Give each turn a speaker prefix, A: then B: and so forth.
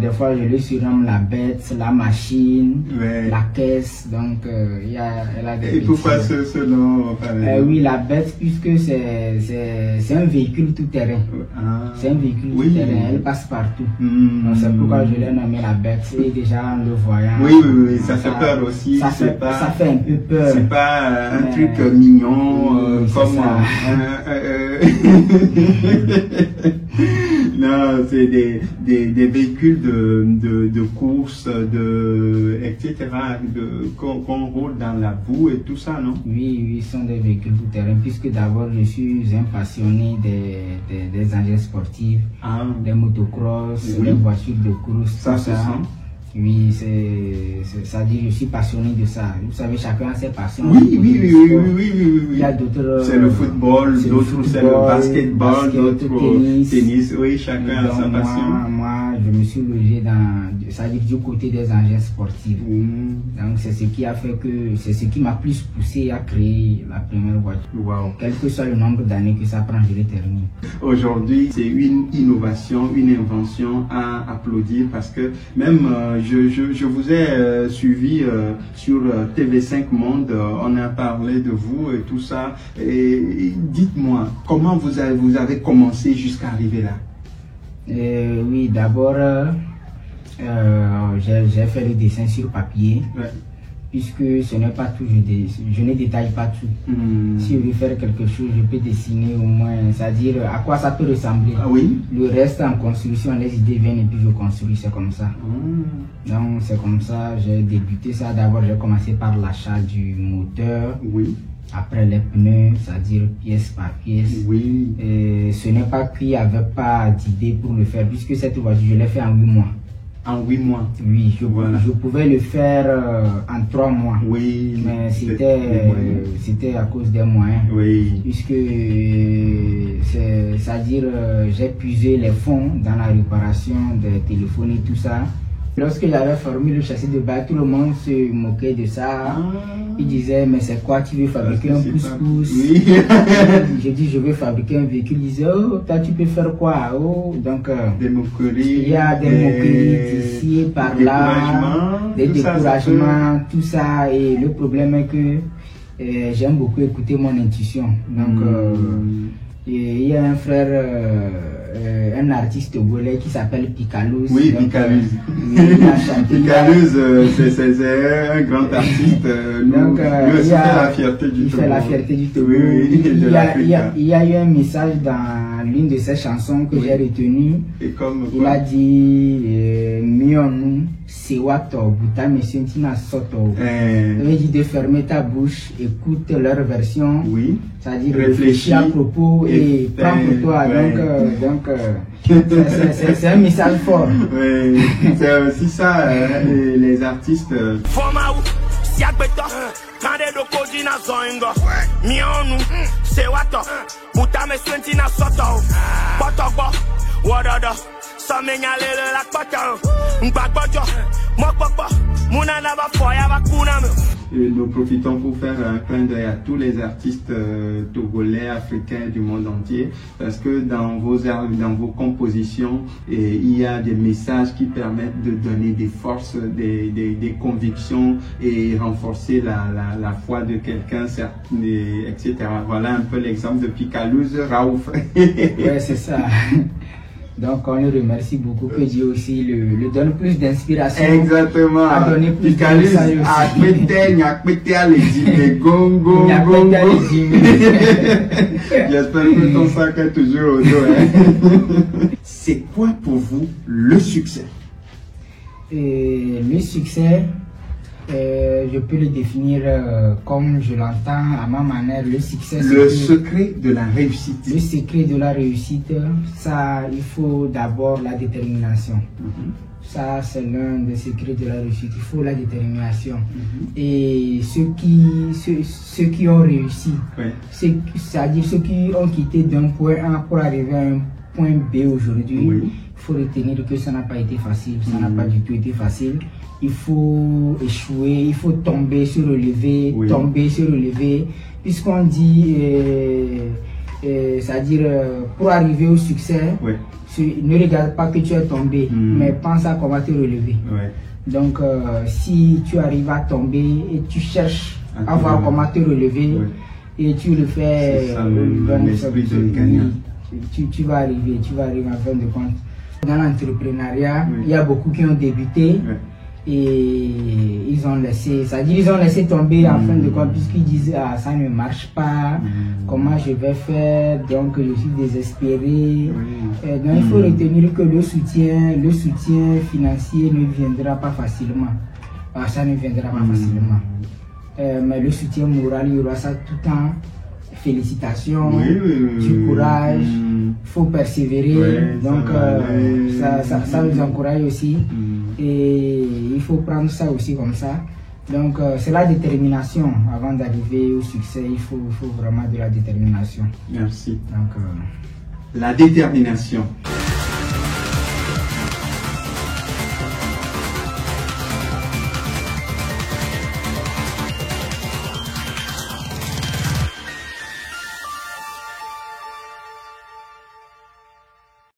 A: Des fois, je le surnomme la bête, la machine, la caisse. Donc, elle a des.
B: Et pourquoi ce nom?
A: Oui, la bête, puisque c'est un véhicule tout-terrain. C'est un véhicule tout-terrain. Elle passe partout. Donc, c'est pourquoi je l'ai nommé la bête. Et déjà, en le voyant.
B: Oui, ça fait peur aussi.
A: Ça fait un peu peur.
B: C'est pas un truc mignon comme. Non, c'est des véhicules de course, etc. Qu'on roule dans la boue et tout ça, non?
A: Oui, ils sont des véhicules tout-terrain, puisque d'abord je suis un passionné des engins sportifs, des motocross, des voitures de course,
B: ça se sent.
A: Oui, ça dit, je suis passionné de ça. Vous savez, chacun a ses passions.
B: Oui.
A: Il y a d'autres.
B: C'est le football, d'autres c'est le basketball, d'autres tennis. Oui, chacun a sa passion.
A: Moi, je me suis logé ça dit du côté des engins sportifs. Donc, c'est ce qui a fait c'est ce qui m'a plus poussé à créer la première voiture.
B: Wow.
A: Quel que soit le nombre d'années que ça prend, je l'ai terminé.
B: Aujourd'hui, c'est une innovation, une invention à applaudir parce que même je vous ai suivi sur TV5 Monde, on a parlé de vous et tout ça. Et dites-moi, comment vous avez commencé jusqu'à arriver là?
A: Oui, d'abord, j'ai fait le dessin sur papier. Puisque ce n'est pas tout, je ne détaille pas tout. Si je veux faire quelque chose, je peux dessiner au moins, c'est-à-dire à quoi ça peut ressembler. Le reste en construction, les idées viennent et puis je construis, c'est comme ça. Donc c'est comme ça, j'ai débuté ça. D'abord, j'ai commencé par l'achat du moteur. Après les pneus, c'est-à-dire pièce par pièce. Et ce n'est pas qu'il n'y avait pas d'idée pour le faire, puisque cette voiture, je l'ai fait en 8 mois.
B: En 8 mois? Oui,
A: je pouvais le faire en 3 mois. Mais c'était à cause des moyens. Puisque, c'est-à-dire, j'ai puisé les fonds dans la réparation des téléphones et tout ça. Lorsque j'avais formé le châssis de balle, tout le monde se moquait de ça. Il disait, mais c'est quoi, tu veux fabriquer un pouce-pouce? J'ai dit, je veux fabriquer un véhicule. Il disait, oh, toi, tu peux faire quoi? Donc, il y a des moqueries d'ici et par là, des découragements, tout ça. Et le problème est que j'aime beaucoup écouter mon intuition. Donc, il y a un frère, un artiste togolais qui s'appelle Picalouz.
B: Picalouz. Picalouz, c'est un grand artiste. Donc, il fait la fierté du Togo.
A: Il fait la fierté du Togo. Il y a eu un message dans l'une de ses chansons que j'ai retenu. Il a dit Mionu, Sewato, Buta Messentina Soto. Il a dit de fermer ta bouche, écoute leur version. C'est-à-dire réfléchis à propos et prends pour toi. Donc c'est un message fort.
B: C'est aussi ça, les artistes. Nous profitons pour faire un clin d'œil à tous les artistes togolais, africains du monde entier, parce que dans vos compositions, il y a des messages qui permettent de donner des forces, des convictions et renforcer la foi de quelqu'un, etc. Voilà un peu l'exemple de Picalouz, Raouf.
A: Ouais, c'est ça. Donc on le remercie beaucoup, que Dieu aussi le donne plus d'inspiration.
B: Exactement.
A: À donner plus
B: Picalouz, J'espère que ton sac est toujours au dos. C'est quoi pour vous le succès?
A: Le succès, je peux le définir comme je l'entends à ma manière. Le succès,
B: le secret de la réussite.
A: Le secret de la réussite, ça, il faut d'abord la détermination. Ça, c'est l'un des secrets de la réussite. Il faut la détermination. Et ceux qui ont réussi, c'est-à-dire ceux qui ont quitté d'un point A pour arriver à un point B aujourd'hui, il faut retenir que ça n'a pas été facile. Ça n'a pas du tout été facile. Il faut échouer, il faut tomber, se relever, tomber, se relever. Puisqu'on dit C'est-à-dire, pour arriver au succès, ne regarde pas que tu es tombé, mais pense à comment te relever. Donc, si tu arrives à tomber et tu cherches à voir comment te relever, et tu le fais,
B: l'esprit de gagnant.
A: Tu vas arriver en fin de compte. Dans l'entrepreneuriat, il y a beaucoup qui ont débuté et ils ont laissé, c'est-à-dire ils ont laissé tomber en fin de compte puisqu'ils disent ah, ça ne marche pas, comment je vais faire, donc je suis désespéré. Donc il faut retenir que le soutien financier ne viendra pas facilement. Ça ne viendra pas facilement. Mais le soutien moral, il y aura ça tout le temps. Félicitations, du courage, il faut persévérer, donc ça nous encourage aussi et il faut prendre ça aussi comme ça. Donc c'est la détermination avant d'arriver au succès, il faut vraiment de la détermination.
B: Merci.
A: Donc,
B: la détermination.